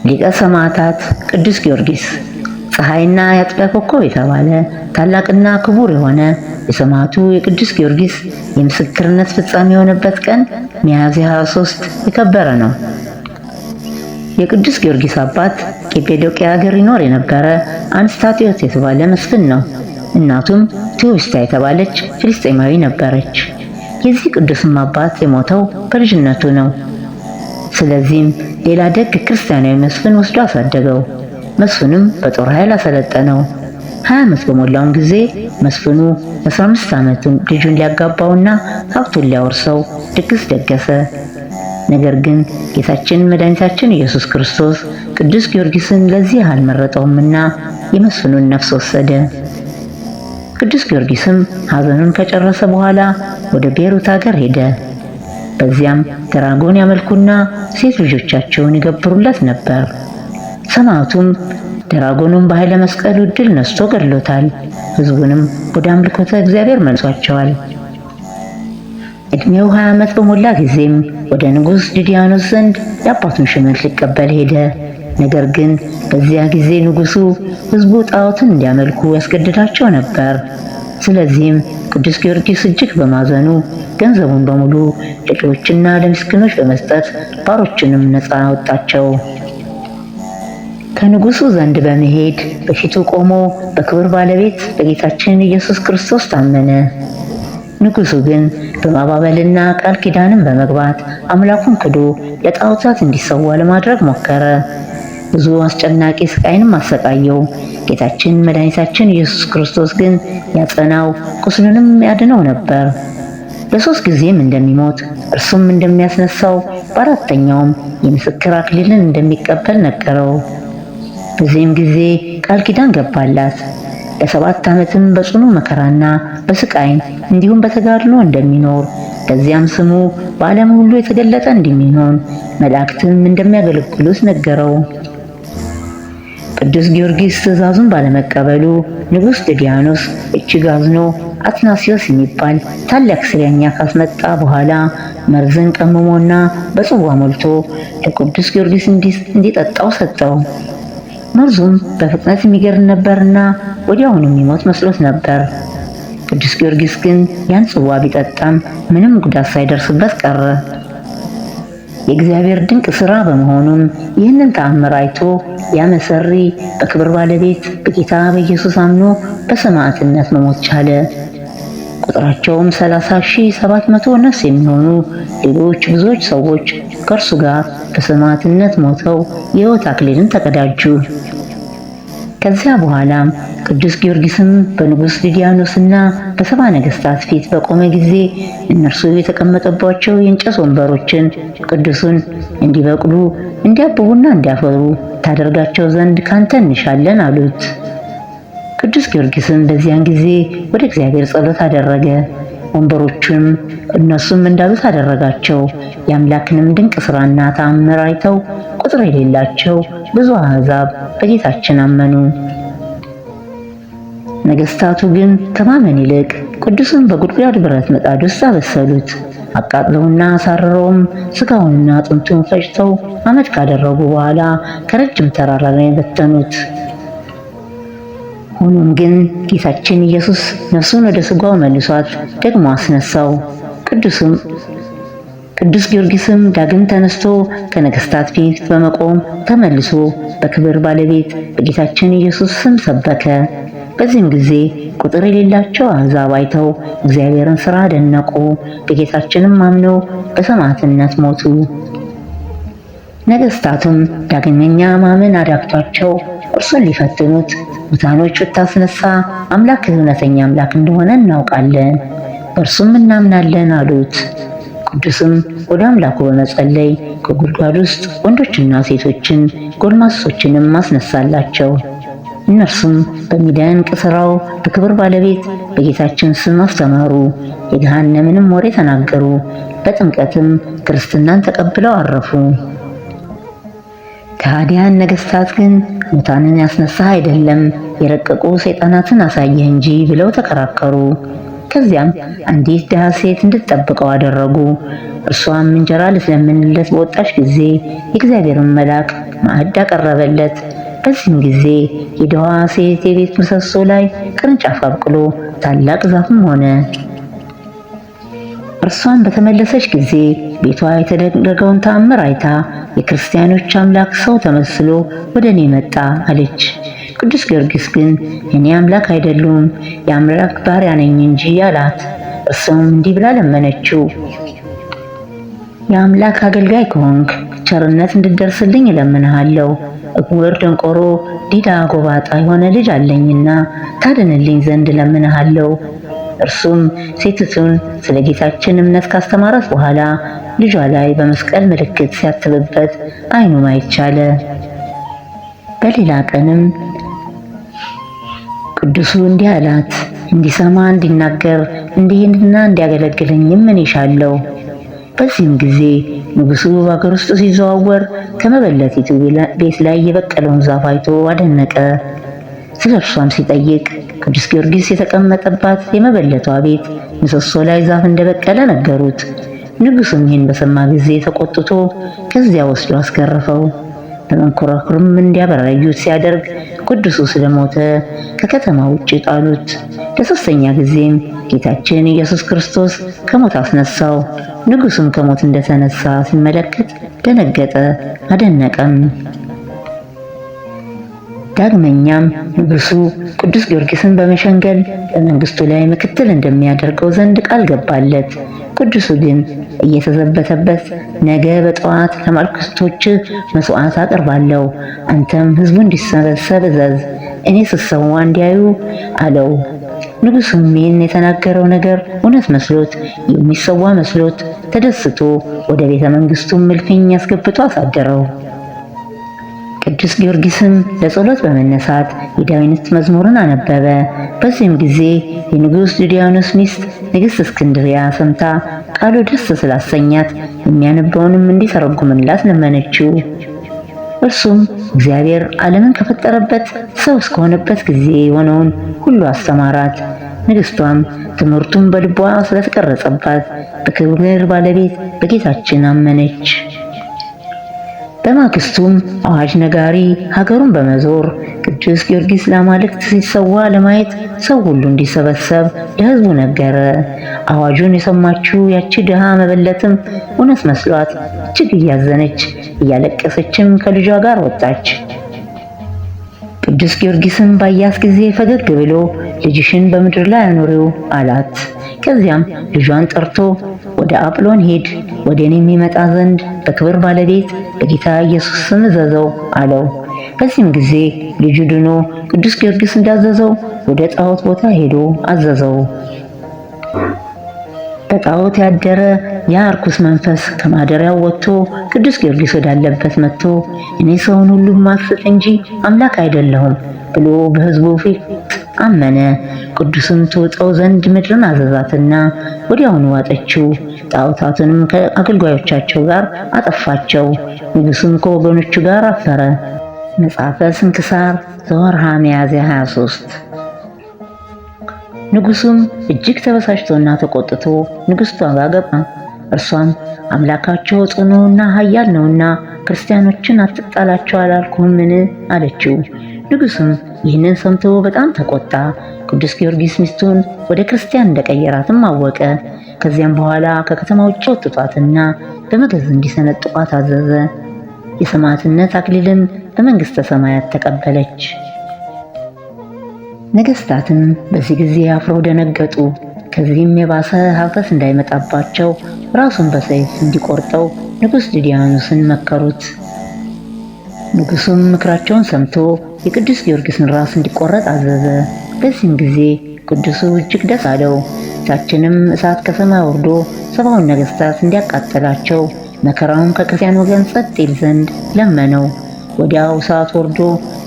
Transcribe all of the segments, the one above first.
ሊቀ ሰማዕታት ቅዱስ ጊዮርጊስ ፀሐይና የአጥቢያ ኮከብ የተባለ ታላቅና ክቡር የሆነ የሰማዕቱ የቅዱስ ጊዮርጊስ የምስክርነት ፍጻሜ የሆነበት ቀን ሚያዝያ 23 የከበረ ነው። የቅዱስ ጊዮርጊስ አባት ቄጴዶቅያ ሀገር ይኖር የነበረ አንስታትዮስ የተባለ መስፍን ነው። እናቱም ቴዎስታ የተባለች ፍልስጤማዊ ነበረች። የዚህ ቅዱስም አባት የሞተው በልጅነቱ ነው። ስለዚህም ሌላ ደግ ክርስቲያናዊ መስፍን ወስዶ አሳደገው። መስፍኑም በጦር ኃይል አሰለጠነው። 20 ዓመት በሞላውም ጊዜ መስፍኑ 15 ዓመቱ ልጁን ሊያጋባውና ሀብቱን ሊያወርሰው ድግስ ደገሰ። ነገር ግን ጌታችን መድኃኒታችን ኢየሱስ ክርስቶስ ቅዱስ ጊዮርጊስን ለዚህ አልመረጠውምና የመስፍኑን ነፍስ ወሰደ። ቅዱስ ጊዮርጊስም ሐዘኑን ከጨረሰ በኋላ ወደ ቤሩት ሀገር ሄደ። በዚያም ድራጎን ያመልኩና ሴት ልጆቻቸውን ይገብሩለት ነበር። ሰማዕቱም ድራጎኑን በኃይለ መስቀሉ ድል ነስቶ ገድሎታል። ሕዝቡንም ወደ አምልኮተ እግዚአብሔር መልሷቸዋል። ዕድሜው 20 ዓመት በሞላ ጊዜም ወደ ንጉሥ ዲዲያኖስ ዘንድ የአባቱን ሹመት ሊቀበል ሄደ። ነገር ግን በዚያ ጊዜ ንጉሡ ሕዝቡ ጣዖትን እንዲያመልኩ ያስገድዳቸው ነበር። ስለዚህም ቅዱስ ጊዮርጊስ እጅግ በማዘኑ ገንዘቡን በሙሉ ለድሆችና ለምስኪኖች በመስጠት ባሮችንም ነፃ አወጣቸው። ከንጉሡ ዘንድ በመሄድ በፊቱ ቆሞ በክብር ባለቤት በጌታችን ኢየሱስ ክርስቶስ ታመነ። ንጉሡ ግን በማባበልና ቃል ኪዳንም በመግባት አምላኩን ክዶ ለጣዖታት እንዲሰዋ ለማድረግ ሞከረ። ብዙ አስጨናቂ ስቃይንም አሰቃየው። ጌታችን መድኃኒታችን ኢየሱስ ክርስቶስ ግን ያጸናው፣ ቁስሉንም ያድነው ነበር። ለ3 ጊዜም እንደሚሞት እርሱም እንደሚያስነሳው በአራተኛውም የምስክር አክሊልን እንደሚቀበል ነገረው። በዚህም ጊዜ ቃል ኪዳን ገባላት። ለ7 ዓመትም በጽኑ መከራና በስቃይ እንዲሁም በተጋድሎ እንደሚኖር ከዚያም ስሙ በዓለም ሁሉ የተገለጠ እንደሚሆን መላእክትም እንደሚያገለግሉት ነገረው። ቅዱስ ጊዮርጊስ ትእዛዙን ባለመቀበሉ ንጉሥ ዲዲያኖስ እጅግ አዝኖ አትናሲዮስ የሚባል ታላቅ እስረኛ ካስመጣ በኋላ መርዝን ቀምሞና በጽዋ ሞልቶ ለቅዱስ ጊዮርጊስ እንዲጠጣው ሰጠው። መርዙም በፍጥነት የሚገድል ነበርና ወዲያውኑ የሚሞት መስሎት ነበር። ቅዱስ ጊዮርጊስ ግን ያን ጽዋ ቢጠጣም ምንም ጉዳት ሳይደርስበት ቀረ። የእግዚአብሔር ድንቅ ሥራ በመሆኑም ይህንን ተአምር አይቶ ያ መሰሪ በክብር ባለቤት በጌታ በኢየሱስ አምኖ በሰማዕትነት መሞት ቻለ። ቁጥራቸውም 30,700 ነፍስ የሚሆኑ ሌሎች ብዙዎች ሰዎች ከእርሱ ጋር በሰማዕትነት ሞተው የሕይወት አክሊልን ተቀዳጁ። ከዚያ በኋላም ቅዱስ ጊዮርጊስም በንጉሥ ዲዲያኖስና በሰባ ነገሥታት ፊት በቆመ ጊዜ እነርሱ የተቀመጠባቸው የእንጨት ወንበሮችን ቅዱሱን እንዲበቅሉ እንዲያብቡና እንዲያፈሩ ታደርጋቸው ዘንድ ካንተ እንሻለን አሉት። ቅዱስ ጊዮርጊስም በዚያን ጊዜ ወደ እግዚአብሔር ጸሎት አደረገ። ወንበሮቹም እነሱም እንዳሉት አደረጋቸው። የአምላክንም ድንቅ ሥራና ተአምር አይተው ቁጥር የሌላቸው ብዙ አሕዛብ በጌታችን አመኑ። ነገሥታቱ ግን ከማመን ይልቅ ቅዱሱን በጉድጓድ ብረት ምጣድ ውስጥ አበሰሉት። አቃጥለውና አሳርረውም ሥጋውንና አጥንቱን ፈጭተው አመድ ካደረጉ በኋላ ከረጅም ተራራ ላይ በተኑት። ሆኖም ግን ጌታችን ኢየሱስ ነፍሱን ወደ ሥጋው መልሷት ደግሞ አስነሳው። ቅዱስ ጊዮርጊስም ዳግም ተነስቶ ከነገሥታት ፊት በመቆም ተመልሶ በክብር ባለቤት በጌታችን ኢየሱስ ስም ሰበከ። በዚህም ጊዜ ቁጥር የሌላቸው አሕዛብ አይተው እግዚአብሔርን ሥራ አደነቁ። በጌታችንም አምነው በሰማዕትነት ሞቱ። ነገሥታቱም ዳግመኛ ማመን አዳግቷቸው እርሱን ሊፈትኑት ሙታኖች ብታስነሳ አምላክ እውነተኛ አምላክ እንደሆነ እናውቃለን፣ በእርሱም እናምናለን አሉት። ቅዱስም ወደ አምላኩ በመጸለይ ከጉድጓድ ውስጥ ወንዶችና ሴቶችን ጎልማሶችንም አስነሳላቸው። እነርሱም በሚደንቅ ሥራው በክብር ባለቤት በጌታችን ስም አስተማሩ፣ የገሃነምንም ወሬ ተናገሩ። በጥምቀትም ክርስትናን ተቀብለው አረፉ። ከሃዲያን ነገሥታት ግን ሙታንን ያስነሳህ አይደለም የረቀቁ ሰይጣናትን አሳየህ እንጂ ብለው ተከራከሩ። ከዚያም አንዲት ድሃ ሴት እንድትጠብቀው አደረጉ። እርሷም እንጀራ ልትለምንለት በወጣች ጊዜ የእግዚአብሔርን መልአክ ማዕድ አቀረበለት። በዚህም ጊዜ የድሃዋ ሴት የቤት ምሰሶ ላይ ቅርንጫፍ አብቅሎ ታላቅ ዛፍም ሆነ። እርሷን በተመለሰች ጊዜ ቤቷ የተደረገውን ተአምር አይታ የክርስቲያኖች አምላክ ሰው ተመስሎ ወደ እኔ መጣ አለች። ቅዱስ ጊዮርጊስ ግን እኔ አምላክ አይደሉም የአምላክ ባሪያ ነኝ እንጂ አላት። እርሷም እንዲህ ብላ ለመነችው፣ የአምላክ አገልጋይ ከሆንክ ቸርነት እንድደርስልኝ እለምንሃለሁ። እውር፣ ደንቆሮ፣ ዲዳ፣ ጎባጣ የሆነ ልጅ አለኝና ታድንልኝ ዘንድ እለምንሃለሁ። እርሱም ሴቲቱን ስለ ጌታችን እምነት ካስተማራት በኋላ ልጇ ላይ በመስቀል ምልክት ሲያትብበት ዓይኑ ማየት ቻለ። በሌላ ቀንም ቅዱሱ እንዲህ አላት፣ እንዲሰማ እንዲናገር እንዲሄድና እንዲያገለግለኝም ምን ይሻለው። በዚህም ጊዜ ንጉሡ በአገር ውስጥ ሲዘዋወር ከመበለቲቱ ቤት ላይ የበቀለውን ዛፍ አይቶ አደነቀ። ስለ እርሷም ሲጠይቅ ቅዱስ ጊዮርጊስ የተቀመጠባት የመበለቷ ቤት ምሰሶ ላይ ዛፍ እንደበቀለ ነገሩት። ንጉሡም ይህን በሰማ ጊዜ ተቆጥቶ ከዚያ ወስዶ አስገረፈው። በመንኮራኩርም እንዲያበራዩት ሲያደርግ ቅዱሱ ስለሞተ ከከተማ ውጭ ጣሉት። ለሶስተኛ ጊዜም ጌታችን ኢየሱስ ክርስቶስ ከሞት አስነሳው። ንጉሡም ከሞት እንደተነሳ ሲመለከት ደነገጠ፣ አደነቀም። ዳግመኛም ንጉሡ ቅዱስ ጊዮርጊስን በመሸንገል በመንግስቱ ላይ ምክትል እንደሚያደርገው ዘንድ ቃል ገባለት። ቅዱሱ ግን እየተዘበተበት ነገ በጠዋት ለአማልክቶች መስዋዕት አቀርባለሁ፣ አንተም ሕዝቡ እንዲሰበሰብ እዘዝ፣ እኔ ስሰዋ እንዲያዩ አለው። ንጉሡም ይህን የተናገረው ነገር እውነት መስሎት የሚሰዋ መስሎት ተደስቶ ወደ ቤተ መንግስቱ እልፍኝ አስገብቶ አሳደረው። ቅዱስ ጊዮርጊስም ለጸሎት በመነሳት የዳዊት መዝሙርን አነበበ። በዚህም ጊዜ የንጉሥ ዱድያኖስ ሚስት ንግሥት እስክንድርያ ሰምታ ቃሉ ደስ ስላሰኛት የሚያነበውንም እንዲተረጉምላት ለመነችው። እርሱም እግዚአብሔር ዓለምን ከፈጠረበት ሰው እስከሆነበት ጊዜ የሆነውን ሁሉ አስተማራት። ንግሥቷም ትምህርቱን በልቧ ስለተቀረጸባት በክብር ባለቤት በጌታችን አመነች። በማግስቱም አዋጅ ነጋሪ ሀገሩን በመዞር ቅዱስ ጊዮርጊስ ለአማልክት ሲሰዋ ለማየት ሰው ሁሉ እንዲሰበሰብ ለሕዝቡ ነገረ። አዋጁን የሰማችው ያቺ ድሃ መበለትም እውነት መስሏት እጅግ እያዘነች እያለቀሰችም ከልጇ ጋር ወጣች። ቅዱስ ጊዮርጊስም ባያት ጊዜ ፈገግ ብሎ ልጅሽን በምድር ላይ አኑሪው አላት። ከዚያም ልጇን ጠርቶ ወደ አጵሎን ሂድ፣ ወደ እኔ የሚመጣ ዘንድ በክብር ባለቤት በጌታ ኢየሱስ ስም እዘዘው አለው። በዚህም ጊዜ ልጁ ድኖ ቅዱስ ጊዮርጊስ እንዳዘዘው ወደ ጣዖት ቦታ ሄዶ አዘዘው። በጣዖት ያደረ ያ ርኩስ መንፈስ ከማደሪያው ወጥቶ ቅዱስ ጊዮርጊስ ወዳለበት መጥቶ እኔ ሰውን ሁሉ ማስጥ እንጂ አምላክ አይደለሁም ብሎ በሕዝቡ ፊት አመነ። ቅዱስም ትውጠው ዘንድ ምድርን አዘዛትና ወዲያውኑ ዋጠችው። ጣዖታቱንም ከአገልጋዮቻቸው ጋር አጠፋቸው። ንጉሡም ከወገኖቹ ጋር አፈረ። መጽሐፈ ስንክሳር ዘወርሃ ሚያዝያ 23። ንጉሡም እጅግ ተበሳጭቶና ተቆጥቶ ንግሥቷ ጋር ገባ። እርሷም አምላካቸው ጽኑና ኃያል ነውና ክርስቲያኖችን አትጣላቸው አላልኩህምን? አለችው። ንጉሡም ይህንን ሰምቶ በጣም ተቆጣ። ቅዱስ ጊዮርጊስ ሚስቱን ወደ ክርስቲያን እንደቀየራትም አወቀ። ከዚያም በኋላ ከከተማ ውጭ አውጥቷትና በመገዝ እንዲሰነጥቋት አዘዘ። የሰማዕትነት አክሊልን በመንግሥተ ሰማያት ተቀበለች። ነገሥታትም በዚህ ጊዜ አፍረው ደነገጡ። ከዚህም የባሰ ሀፍረት እንዳይመጣባቸው ራሱን በሰይፍ እንዲቆርጠው ንጉሥ ዱድያኖስን መከሩት። ንጉሡም ምክራቸውን ሰምቶ የቅዱስ ጊዮርጊስን ራስ እንዲቆረጥ አዘዘ። በዚህም ጊዜ ቅዱሱ እጅግ ደስ አለው። እሳችንም እሳት ከሰማይ ወርዶ 70 ነገሥታት እንዲያቃጥላቸው መከራውን ከክርስቲያን ወገን ጸጥ ይል ዘንድ ለመነው። ወዲያው እሳት ወርዶ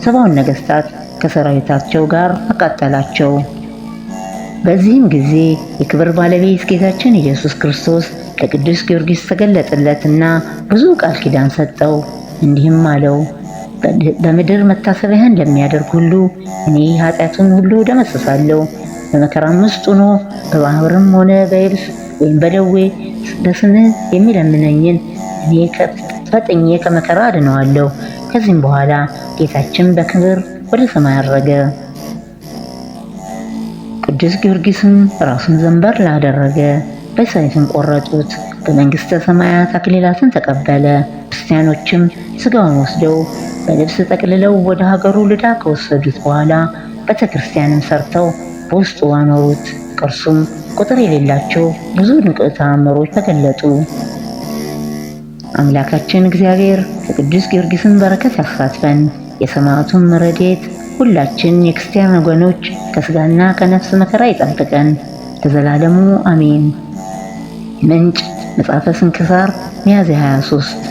70 ነገሥታት ከሰራዊታቸው ጋር አቃጠላቸው። በዚህም ጊዜ የክብር ባለቤት ጌታችን ኢየሱስ ክርስቶስ ለቅዱስ ጊዮርጊስ ተገለጠለትና ብዙ ቃል ኪዳን ሰጠው። እንዲህም አለው፣ በምድር መታሰቢያን ለሚያደርግ ሁሉ እኔ ኃጢአቱን ሁሉ ደመስሳለሁ። በመከራም ውስጥ ሆኖ በባህርም ሆነ በየብስ ወይም በደዌ በስምህ የሚለምነኝን እኔ ፈጥኜ ከመከራ አድነዋለሁ። ከዚህም በኋላ ጌታችን በክብር ወደ ሰማይ አረገ። ቅዱስ ጊዮርጊስም ራሱን ዘንበር ላደረገ፣ በሰይፍም ቆረጡት። በመንግሥተ ሰማያት አክሊላትን ተቀበለ። ክርስቲያኖችም ሥጋውን ወስደው በልብስ ጠቅልለው ወደ ሀገሩ ልዳ ከወሰዱት በኋላ ቤተ ክርስቲያንም ሰርተው በውስጡ አኖሩት። ከእርሱም ቁጥር የሌላቸው ብዙ ድንቅ ተአምሮች ተገለጡ። አምላካችን እግዚአብሔር ከቅዱስ ጊዮርጊስን በረከት ያሳትፈን። የሰማዕቱን ረድኤት ሁላችን የክርስቲያን ወገኖች ከሥጋና ከነፍስ መከራ ይጠብቀን ለዘላለሙ አሜን። ምንጭ መጽሐፈ ስንክሳር ሚያዝያ 23